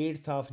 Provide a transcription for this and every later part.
8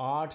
8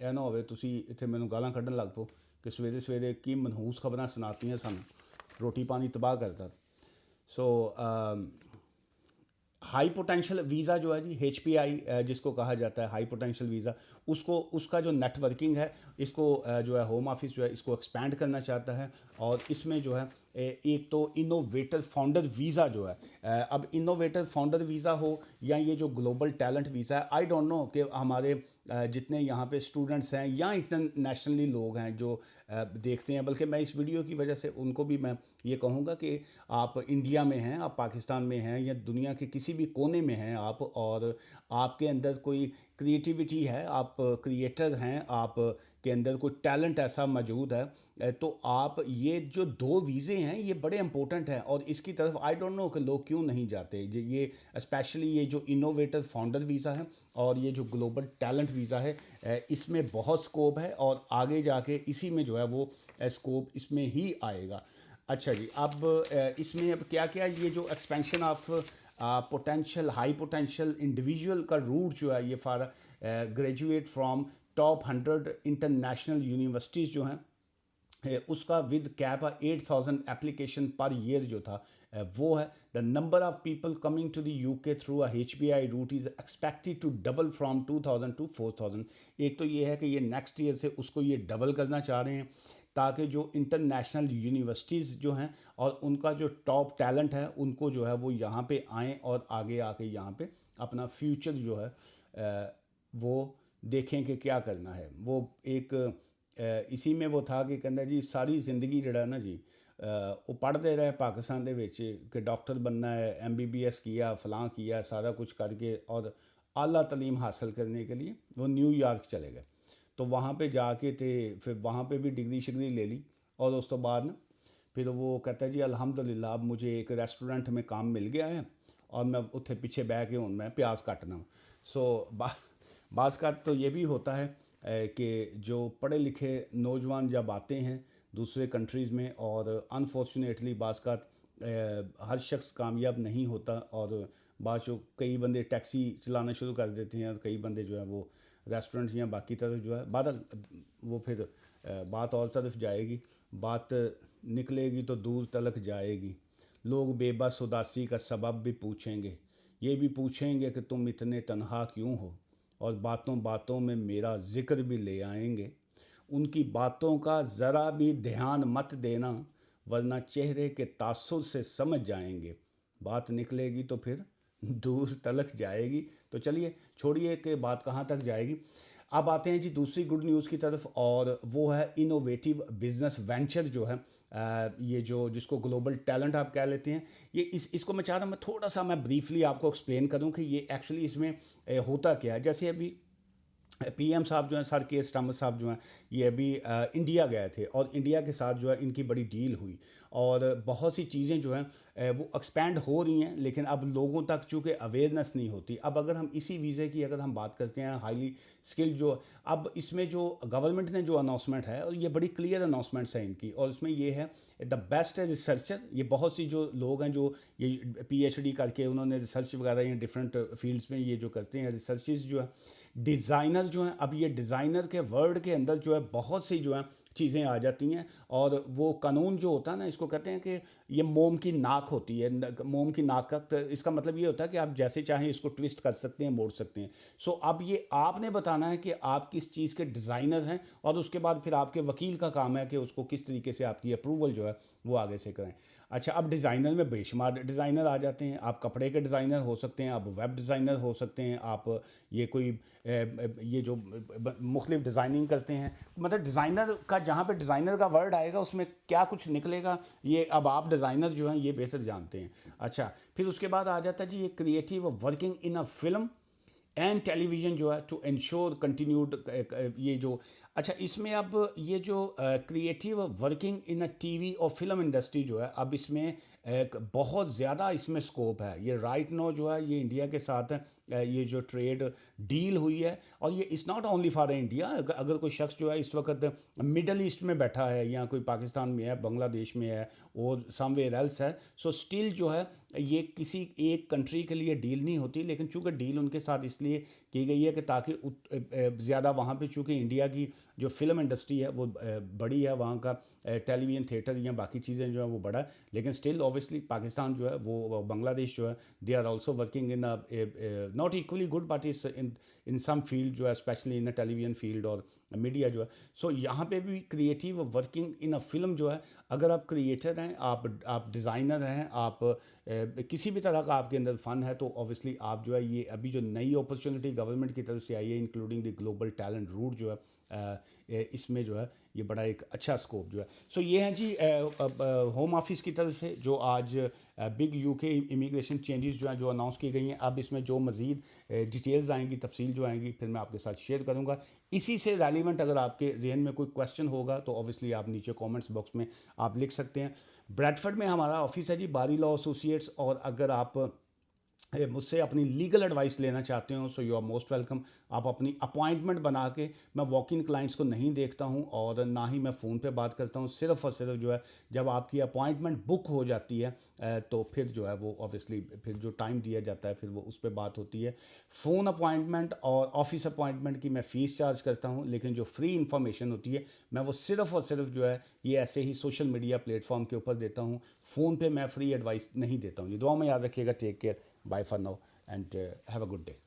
ਇਹ ਨਾ ਹੋਵੇ ਤੁਸੀਂ ਇੱਥੇ ਮੈਨੂੰ ਗਾਲਾਂ ਕੱਢਣ ਲੱਗ ਪਓ ਕਿ ਸਵੇਰੇ ਸਵੇਰੇ ਕੀ ਮਨਹੂਸ ਖਬਰਾਂ ਸੁਣਾਤੀਆਂ ਸਾਨੂੰ, ਰੋਟੀ ਪਾਣੀ ਤਬਾਹ ਕਰਤਾ। ਸੋ ہائی پوٹینشیل ویزا جو ہے جی HPI جس کو کہا جاتا ہے ہائی پوٹینشیل ویزا، اس کا جو نیٹ ورکنگ ہے اس کو جو ہے ہوم آفس جو ہے اس کو ایکسپینڈ کرنا چاہتا ہے، اور اس میں جو ہے ایک تو انوویٹر فاؤنڈر ویزا جو ہے، اب انوویٹر فاؤنڈر ویزا ہو یا یہ جو گلوبل ٹیلنٹ ویزا ہے، آئی ڈونٹ نو کہ ہمارے جتنے یہاں پہ اسٹوڈنٹس ہیں یا انٹرنیشنلی لوگ ہیں جو دیکھتے ہیں، بلکہ میں اس ویڈیو کی وجہ سے ان کو بھی میں یہ کہوں گا کہ آپ انڈیا میں ہیں، آپ پاکستان میں ہیں، یا دنیا کے کسی بھی کونے میں ہیں آپ، اور آپ کے اندر کوئی کریٹیوٹی ہے، آپ کریٹر ہیں، آپ کے اندر کوئی ٹیلنٹ ایسا موجود ہے، تو آپ یہ جو 2 ویزے ہیں یہ بڑے امپورٹنٹ ہیں، اور اس کی طرف آئی ڈونٹ نو کہ لوگ کیوں نہیں جاتے، یہ اسپیشلی یہ جو انوویٹر فاؤنڈر ویزا ہے اور یہ جو گلوبل ٹیلنٹ ویزا ہے، اس میں بہت سکوپ ہے، اور آگے جا کے اسی میں جو ہے وہ سکوپ اس میں ہی آئے گا۔ اچھا جی، اب اس میں اب کیا کیا یہ جو expansion of potential high potential individual کا روٹ جو ہے یہ for graduate from top 100 international universities جو ہیں، اس کا with cap 8000 application per year جو تھا وہ ہے۔ The number of people coming to the UK through a HBI route is expected to double from 2000 to 4000۔ ایک تو یہ ہے کہ یہ نیکسٹ ایئر سے اس کو یہ ڈبل کرنا چاہ رہے ہیں، تاکہ جو انٹرنیشنل یونیورسٹیز جو ہیں اور ان کا جو ٹاپ ٹیلنٹ ہے ان کو جو ہے وہ یہاں پہ آئیں اور آگے آ کے یہاں پہ اپنا فیوچر جو ہے وہ دیکھیں کہ کیا کرنا ہے۔ وہ ایک اسی میں وہ تھا کہ کہنا جی ساری زندگی جڑا نا جی وہ پڑھتے رہے پاکستان دے وچ کہ ڈاکٹر بننا ہے، MBBS کیا، فلاں کیا، سارا کچھ کر کے، اور اعلیٰ تعلیم حاصل کرنے کے لیے وہ نیو یارک چلے گئے، تو وہاں پہ جا کے تھے، پھر وہاں پہ بھی ڈگری شگری لے لی، اور اس تو بعد نا پھر وہ کہتا ہے جی الحمدللہ اب مجھے ایک ریسٹورنٹ میں کام مل گیا ہے، اور میں اتنے پیچھے بہ کے میں پیاز کاٹنا ہوں۔ سو بعض کا تو یہ بھی ہوتا ہے کہ جو پڑھے لکھے نوجوان جب آتے ہیں دوسرے کنٹریز میں، اور انفارچونیٹلی بعض کا ہر شخص کامیاب نہیں ہوتا، اور بعض کئی بندے ٹیکسی چلانا شروع کر دیتے ہیں، اور کئی بندے جو ہے وہ ریسٹورنٹ یا باقی طرف جو ہے بہرحال وہ پھر بات اور طرف جائے گی، بات نکلے گی تو دور تلک جائے گی۔ لوگ بے بس اداسی کا سبب بھی پوچھیں گے، یہ بھی پوچھیں گے کہ تم اتنے تنہا کیوں ہو، اور باتوں باتوں میں میرا ذکر بھی لے آئیں گے۔ ان کی باتوں کا ذرا بھی دھیان مت دینا، ورنہ چہرے کے تاثر سے سمجھ جائیں گے، بات نکلے گی تو پھر دور تلک جائے گی۔ تو چلیے چھوڑیے کہ بات کہاں تک جائے گی، اب آتے ہیں جی دوسری گڈ نیوز کی طرف، اور وہ ہے انوویٹیو بزنس وینچر جو ہے، یہ جو جس کو گلوبل ٹیلنٹ آپ کہہ لیتے ہیں، یہ اس کو میں چاہ رہا ہوں میں تھوڑا سا میں بریفلی آپ کو ایکسپلین کروں کہ یہ ایکچولی اس میں ہوتا کیا ہے۔ جیسے ابھی PM صاحب جو ہیں، سر کے اسٹامر صاحب جو ہیں، یہ ابھی انڈیا گئے تھے، اور انڈیا کے ساتھ جو ہے ان کی بڑی ڈیل ہوئی، اور بہت سی چیزیں جو ہیں وہ ایکسپینڈ ہو رہی ہیں، لیکن اب لوگوں تک چونکہ اویئرنیس نہیں ہوتی۔ اب اگر ہم اسی ویزے کی اگر ہم بات کرتے ہیں ہائیلی اسکل جو، اب اس میں جو گورنمنٹ نے جو اناؤنسمنٹ ہے، اور یہ بڑی کلیئر اناؤنسمنٹس ہیں ان کی، اور اس میں یہ ہے دا بیسٹ ریسرچر، یہ بہت سی جو لوگ ہیں جو یہ PhD کر کے انہوں نے ریسرچ وغیرہ یا ڈفرینٹ فیلڈس میں یہ جو کرتے ہیں ریسرچز جو ہے، ڈیزائنر جو ہیں، اب یہ ڈیزائنر کے ورڈ کے اندر جو ہے بہت سی جو ہیں چیزیں آ جاتی ہیں، اور وہ قانون جو ہوتا ہے نا، اس کو کہتے ہیں کہ یہ موم کی ناک ہوتی ہے، موم کی ناک کا اس کا مطلب یہ ہوتا ہے کہ آپ جیسے چاہیں اس کو ٹوسٹ کر سکتے ہیں، موڑ سکتے ہیں۔ سو اب یہ آپ نے بتانا ہے کہ آپ کس چیز کے ڈیزائنر ہیں، اور اس کے بعد پھر آپ کے وکیل کا کام ہے کہ اس کو کس طریقے سے آپ کی اپروول جو ہے وہ آگے سے کریں۔ اچھا، اب ڈیزائنر میں بے شمار ڈیزائنر آ جاتے ہیں، آپ کپڑے کے ڈیزائنر ہو سکتے ہیں، آپ ویب ڈیزائنر ہو سکتے ہیں، آپ یہ کوئی یہ جو مختلف ڈیزائننگ کرتے ہیں، مطلب ڈیزائنر کا جہاں پہ ڈیزائنر کا ورڈ آئے گا اس میں کیا کچھ نکلے گا یہ اب آپ ڈیزائنر جو ہیں یہ بہتر جانتے ہیں۔ اچھا، پھر اس کے بعد آ جاتا ہے جی یہ creative working in a film and television جو ہے ٹو انشور کنٹینیوڈ، یہ جو اچھا اس میں اب یہ جو creative working in a TV اور فلم انڈسٹری جو ہے، اب اس میں بہت زیادہ اس میں سکوپ ہے۔ یہ رائٹ نو جو ہے یہ انڈیا کے ساتھ یہ جو ٹریڈ ڈیل ہوئی ہے، اور یہ is not only for India, اگر کوئی شخص جو ہے اس وقت مڈل ایسٹ میں بیٹھا ہے، یا کوئی پاکستان میں ہے، بنگلہ دیش میں ہے، اور سم ویئر ایلس ہے، سو اسٹل جو ہے یہ کسی ایک کنٹری کے لیے ڈیل نہیں ہوتی، لیکن چونکہ ڈیل ان کے ساتھ اس لیے کی گئی ہے کہ تاکہ زیادہ وہاں پہ، چونکہ انڈیا کی جو فلم انڈسٹری ہے وہ بڑی ہے، وہاں کا ٹیلی ویژن تھیٹر یا باقی چیزیں جو ہیں وہ بڑا ہے، لیکن اسٹل اوبیسلی پاکستان جو ہے وہ بنگلہ دیش جو ہے they are also working in not equally good but is in some field جو ہے especially in television field اور میڈیا جو ہے. سو یہاں پہ بھی creative working in a film جو ہے، اگر آپ کریٹر ہیں، آپ ڈیزائنر ہیں، آپ کسی بھی طرح کا آپ کے اندر فن ہے، تو اوبیسلی آپ جو ہے یہ ابھی جو نئی اپرچونٹی گورنمنٹ کی طرف سے آئی ہے including the global talent route جو ہے، اس میں جو ہے یہ بڑا ایک اچھا اسکوپ جو ہے. سو یہ ہیں جی ہوم آفس کی طرف سے جو آج بگ یو کے امیگریشن چینجز جو ہیں جو اناؤنس کی گئی ہیں. اب اس میں جو مزید ڈیٹیلز آئیں گی، تفصیل جو آئیں گی، پھر میں آپ کے ساتھ شیئر کروں گا. اسی سے ریلیونٹ اگر آپ کے ذہن میں کوئی کویشچن ہوگا تو اوبیسلی آپ نیچے کامنٹس باکس میں آپ لکھ سکتے ہیں. بریڈفرڈ میں ہمارا آفس ہے جی، باری لا ایسوسیٹس، اور اگر آپ مجھ سے اپنی لیگل ایڈوائس لینا چاہتے ہوں so you are most welcome. آپ اپنی اپوائنٹمنٹ بنا کے، میں واک ان کلائنٹس کو نہیں دیکھتا ہوں اور نہ ہی میں فون پہ بات کرتا ہوں، صرف اور صرف جو ہے جب آپ کی اپوائنٹمنٹ بک ہو جاتی ہے تو پھر جو ہے وہ اوبیسلی پھر جو ٹائم دیا جاتا ہے پھر وہ اس پہ بات ہوتی ہے. فون اپوائنٹمنٹ اور آفس اپوائنٹمنٹ کی میں فیس چارج کرتا ہوں، لیکن جو فری انفارمیشن ہوتی ہے میں وہ صرف اور صرف جو ہے یہ ایسے ہی سوشل میڈیا پلیٹ فارم کے اوپر دیتا ہوں. فون پہ میں فری ایڈوائس نہیں دیتا ہوں. یہ دعا میں یاد رکھیے گا. Take care. Bye for now and have a good day.